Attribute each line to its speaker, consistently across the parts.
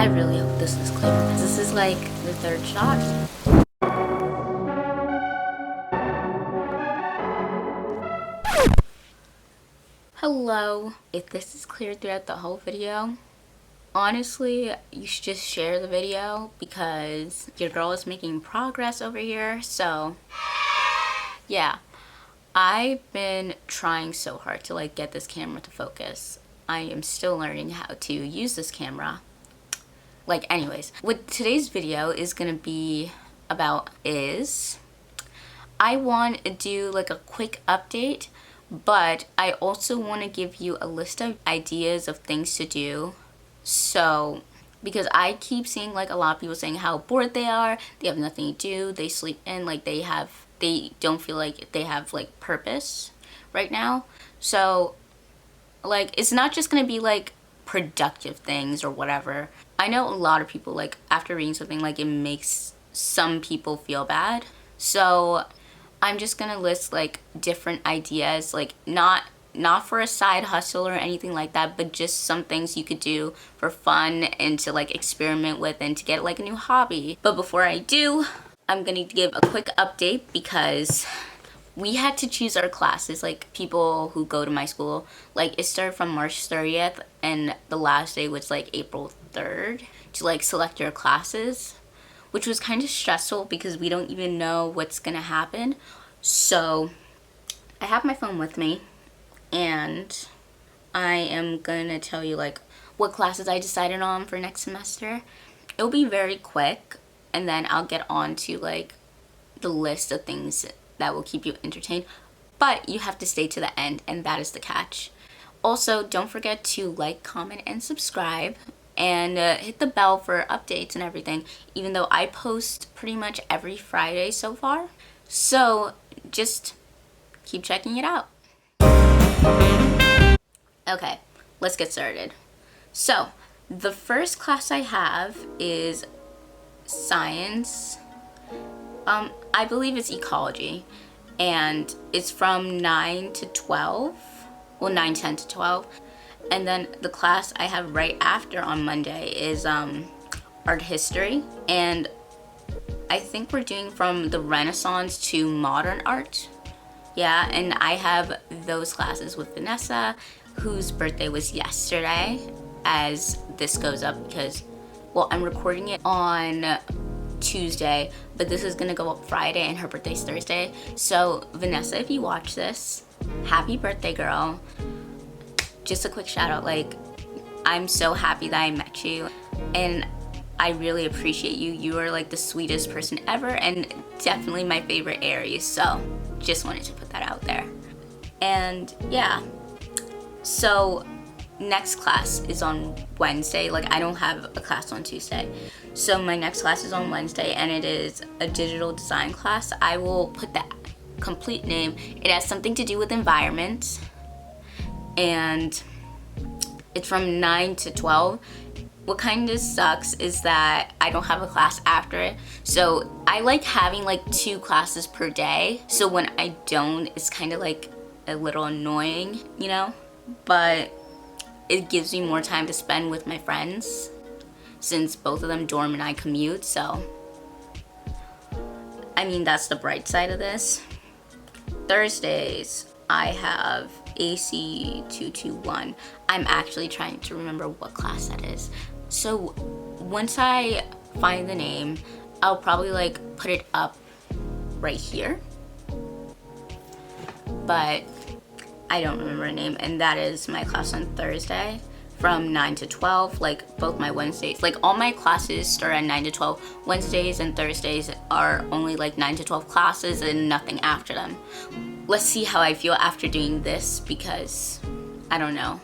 Speaker 1: I really hope this is clear because this is like the third shot. Hello. If this is clear throughout the whole video, honestly, you should just share the video because your girl is making progress over here. So yeah, I've been trying so hard to like get this camera to focus. I am still learning how to use this camera. Like, anyways, what today's video is gonna be about is I want to do like a quick update, but I also want to give you a list of ideas of things to do. So because I keep seeing like a lot of people saying how bored they are, they have nothing to do, they sleep in, like they don't feel like they have like purpose right now. So like it's not just gonna be like productive things or whatever. I know a lot of people, like after reading something, like it makes some people feel bad. So I'm just gonna list like different ideas, like not for a side hustle or anything like that, but just some things you could do for fun and to like experiment with and to get like a new hobby. But before I do, I'm gonna give a quick update because we had to choose our classes, like people who go to my school. Like it started from March 30th and the last day was like April 3rd to like select your classes, which was kind of stressful because we don't even know what's gonna happen. So I have my phone with me and I am gonna tell you like what classes I decided on for next semester. It'll be very quick and then I'll get on to like the list of things that will keep you entertained, but you have to stay to the end, and that is the catch. Also, don't forget to like, comment, and subscribe, and hit the bell for updates and everything, even though I post pretty much every Friday so far. So just keep checking it out. Okay, let's get started. So the first class I have is science. I believe it's ecology, and it's from 9 to 12. Well, 9, 10 to 12. And then the class I have right after on Monday is art history, and I think we're doing from the Renaissance to modern art. Yeah, and I have those classes with Vanessa, whose birthday was yesterday as this goes up because, well, I'm recording it on Tuesday, but this is gonna go up Friday and her birthday's Thursday. So Vanessa, if you watch this, happy birthday, girl. Just a quick shout out, like I'm so happy that I met you and I really appreciate you. You are like the sweetest person ever and definitely my favorite Aries, so just wanted to put that out there. And yeah, so next class is on Wednesday. Like I don't have a class on Tuesday, so my next class is on Wednesday and it is a digital design class. I will put the complete name. It has something to do with environment and it's from 9 to 12. What kind of sucks is that I don't have a class after it, so I like having like 2 classes per day, so when I don't, it's kind of like a little annoying, you know, but it gives me more time to spend with my friends since both of them dorm and I commute. So I mean, that's the bright side of this. Thursdays I have AC 221. I'm actually trying to remember what class that is, so once I find the name, I'll probably like put it up right here, but I don't remember a name. And that is my class on Thursday from 9 to 12. Like both my Wednesdays, like all my classes start at 9 to 12. Wednesdays and Thursdays are only like 9 to 12 classes and nothing after them. Let's see how I feel after doing this because I don't know.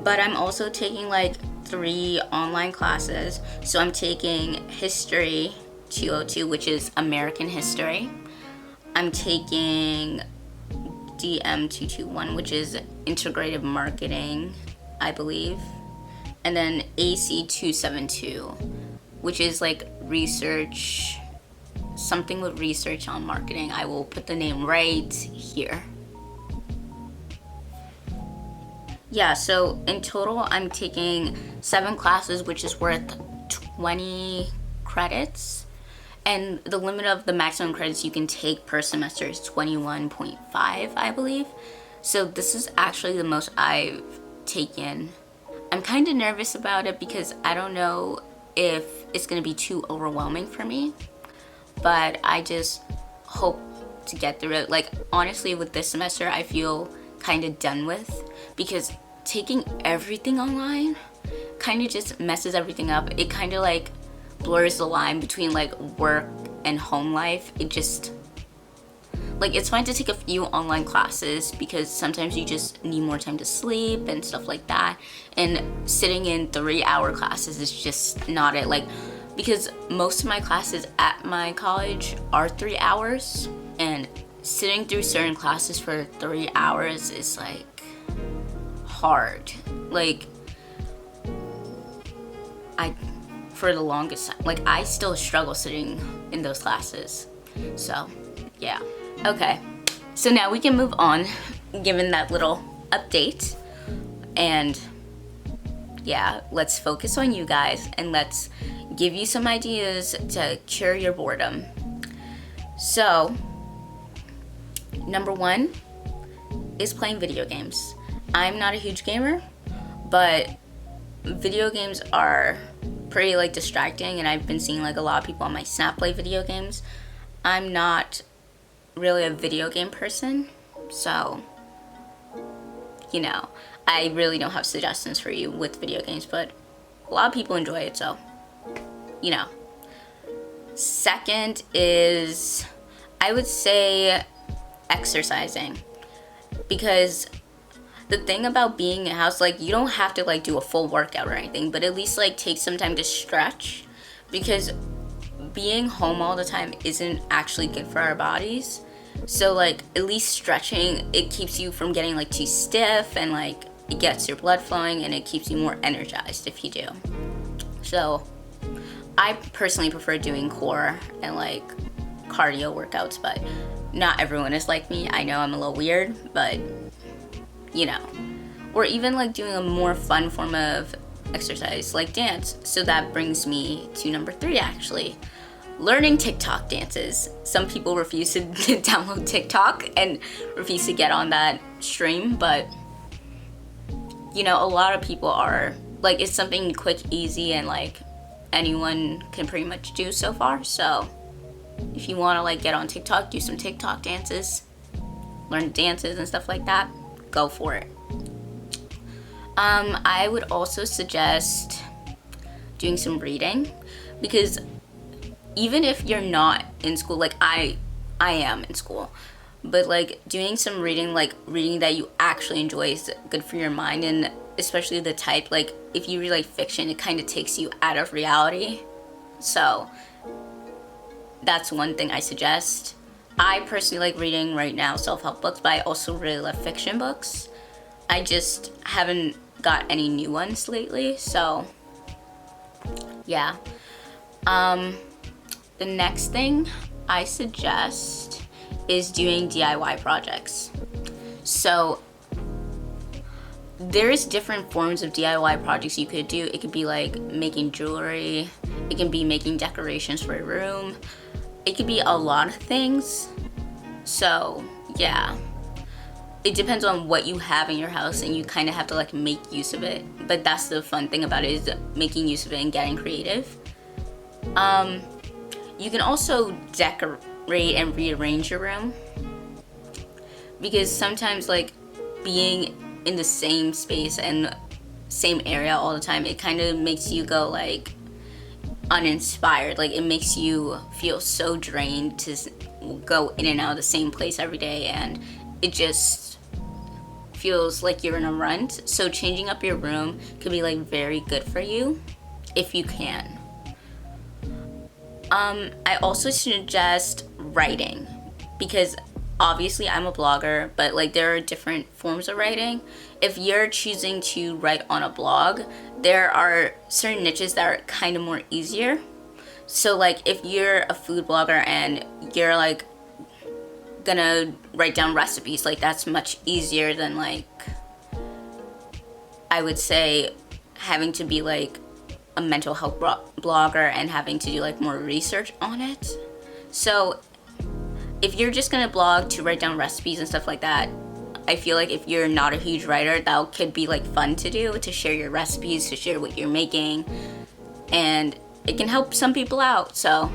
Speaker 1: But I'm also taking like 3 online classes. So I'm taking History 202, which is American history. I'm taking DM 221, which is integrative marketing, I believe. And then AC 272, which is like research, something with research on marketing. I will put the name right here. yeah, so in total, I'm taking 7 classes, which is worth 20 credits. And the limit of the maximum credits you can take per semester is 21.5, I believe. So this is actually the most I've taken. I'm kind of nervous about it because I don't know if it's going to be too overwhelming for me. But I just hope to get through it. Like, honestly, with this semester, I feel kind of done with, because taking everything online kind of just messes everything up. It kind of like blurs the line between like work and home life. It just, like, it's fine to take a few online classes because sometimes you just need more time to sleep and stuff like that. And sitting in 3-hour classes is just not it. Like, because most of my classes at my college are 3 hours, and sitting through certain classes for 3 hours is like hard. Like, for the longest time, like, I still struggle sitting in those classes. So yeah, okay, so now we can move on, given that little update. And yeah, let's focus on you guys and let's give you some ideas to cure your boredom. So number 1 is playing video games. I'm not a huge gamer, but video games are pretty like distracting, and I've been seeing like a lot of people on my Snap play video games. I'm not really a video game person, so you know, I really don't have suggestions for you with video games, but a lot of people enjoy it, so you know. Second is, I would say, exercising, because the thing about being in a house, like, you don't have to like do a full workout or anything, but at least like take some time to stretch, because being home all the time isn't actually good for our bodies. So like, at least stretching, it keeps you from getting like too stiff, and like it gets your blood flowing, and it keeps you more energized if you do. So I personally prefer doing core and like cardio workouts, but not everyone is like me. I know I'm a little weird, but you know. Or even like doing a more fun form of exercise like dance. So that brings me to number 3, actually. Learning TikTok dances. Some people refuse to download TikTok and refuse to get on that stream, but you know, a lot of people are like, it's something quick, easy, and like anyone can pretty much do so far. So if you want to like get on TikTok, do some TikTok dances, learn dances and stuff like that, go for it. I would also suggest doing some reading, because even if you're not in school, like I am in school, but like doing some reading, like reading that you actually enjoy, is good for your mind. And especially the type, like if you read like fiction, it kind of takes you out of reality. So that's one thing I suggest. I personally like reading right now self-help books, but I also really love fiction books. I just haven't got any new ones lately, so yeah. The next thing I suggest is doing DIY projects. So there's different forms of DIY projects you could do. It could be like making jewelry, it can be making decorations for a room, it could be a lot of things. So yeah, it depends on what you have in your house, and you kind of have to like make use of it. But that's the fun thing about it, is making use of it and getting creative. You can also decorate and rearrange your room, because sometimes like being in the same space and same area all the time, it kind of makes you go like uninspired. Like, it makes you feel so drained to go in and out of the same place every day, and it just feels like you're in a rut. So changing up your room could be like very good for you if you can. I also suggest writing, because obviously I'm a blogger, but like there are different forms of writing. If you're choosing to write on a blog, there are certain niches that are kind of more easier. So like if you're a food blogger and you're like gonna write down recipes, like that's much easier than like I would say having to be like a mental health blogger and having to do like more research on it. So if you're just gonna blog to write down recipes and stuff like that, I feel like if you're not a huge writer, that could be like fun to do, to share your recipes, to share what you're making, and it can help some people out. So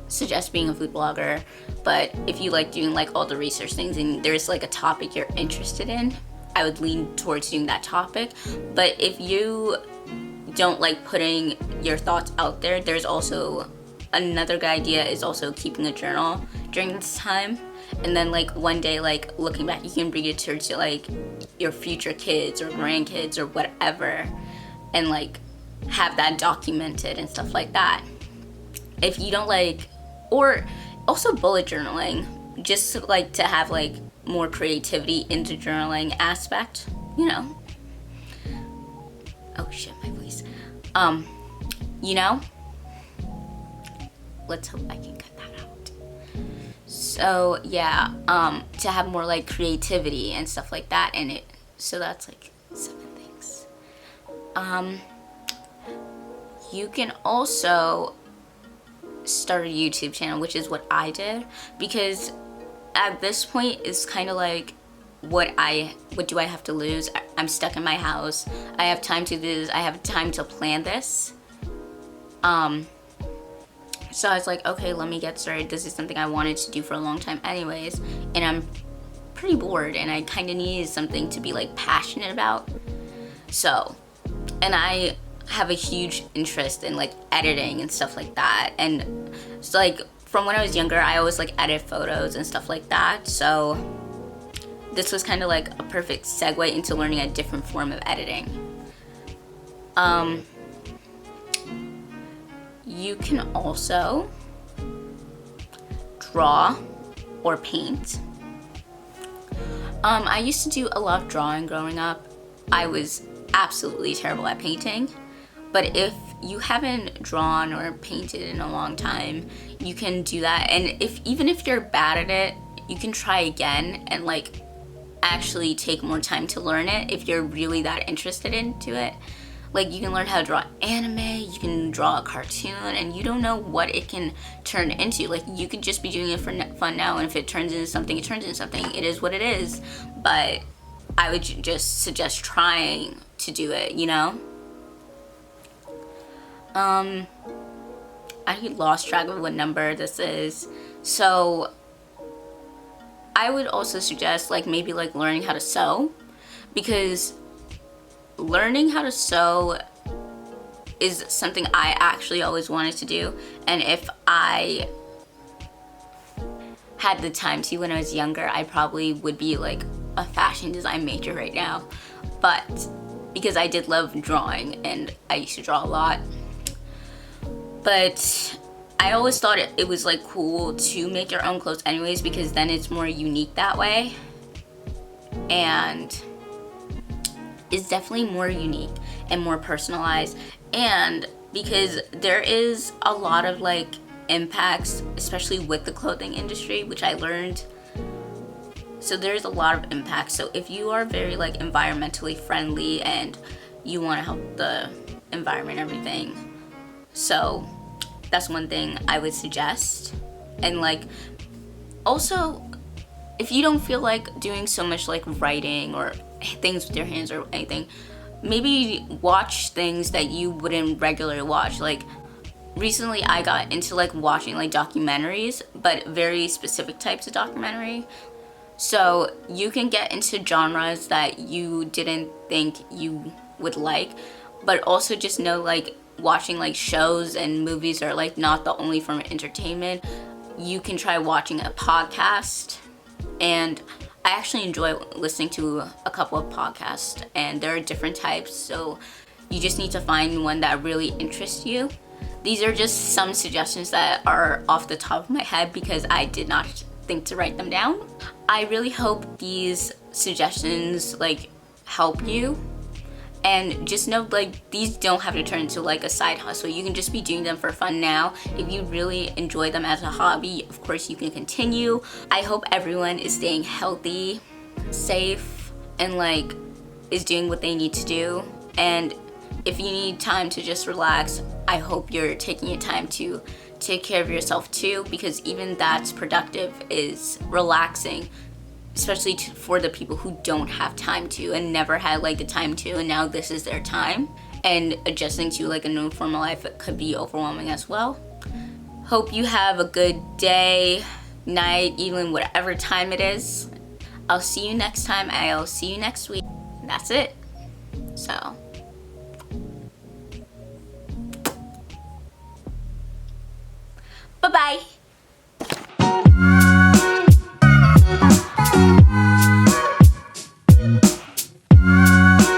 Speaker 1: suggest being a food blogger. But if you like doing like all the research things and there's like a topic you're interested in, I would lean towards doing that topic. But if you don't like putting your thoughts out there, there's also another good idea is also keeping a journal during this time. And then like one day, like looking back, you can bring it to like your future kids or grandkids or whatever, and like have that documented and stuff like that. If you don't like, or also bullet journaling, just like to have like more creativity into journaling aspect, you know. Oh shit, my voice. You know, let's hope I can cut that out. So yeah, to have more like creativity and stuff like that in it. So that's like 7 things. You can also start a YouTube channel, which is what I did, because at this point it's kind of like what do I have to lose? I'm stuck in my house. I have time to do this. I have time to plan this. So I was like, okay, let me get started. This is something I wanted to do for a long time anyways, and I'm pretty bored and I kind of needed something to be like passionate about. So, and I have a huge interest in like editing and stuff like that, and it's like from when I was younger I always like edit photos and stuff like that, so this was kind of like a perfect segue into learning a different form of editing. You can also draw or paint. I used to do a lot of drawing growing up. I was absolutely terrible at painting. But if you haven't drawn or painted in a long time, you can do that. And even if you're bad at it, you can try again and like actually take more time to learn it if you're really that interested into it. Like you can learn how to draw anime, you can draw a cartoon, and you don't know what it can turn into. Like you could just be doing it for fun now, and if it turns into something, it turns into something. It is what it is. But I would just suggest trying to do it, you know? I lost track of what number this is. So I would also suggest like maybe like learning how to sew, because learning how to sew is something I actually always wanted to do. And if I had the time to when I was younger, I probably would be like a fashion design major right now. But because I did love drawing and I used to draw a lot. But I always thought it was like cool to make your own clothes anyways, because then it's more unique that way. And it's definitely more unique and more personalized. And because there is a lot of like impacts, especially with the clothing industry, which I learned. So there's a lot of impacts. So if you are very like environmentally friendly and you want to help the environment and everything, so that's one thing I would suggest. And like also, if you don't feel like doing so much like writing or things with your hands or anything, maybe watch things that you wouldn't regularly watch. Like recently I got into like watching like documentaries, but very specific types of documentary. So you can get into genres that you didn't think you would like, but also just know like watching like shows and movies are like not the only form of entertainment. You can try watching a podcast, and I actually enjoy listening to a couple of podcasts, and there are different types, so you just need to find one that really interests you. These are just some suggestions that are off the top of my head because I did not think to write them down. I really hope these suggestions like help you, and just know like these don't have to turn into like a side hustle. You can just be doing them for fun now. If you really enjoy them as a hobby, of course you can continue. I hope everyone is staying healthy, safe, and like is doing what they need to do. And if you need time to just relax, I hope you're taking your time to take care of yourself too, because even that's productive, is relaxing, especially for the people who don't have time to and never had like the time to, and now this is their time. And adjusting to like a new formal life, it could be overwhelming as well. Hope you have a good day, night, even whatever time it is. I'll see you next time. I'll see you next week. And that's it. So, bye-bye.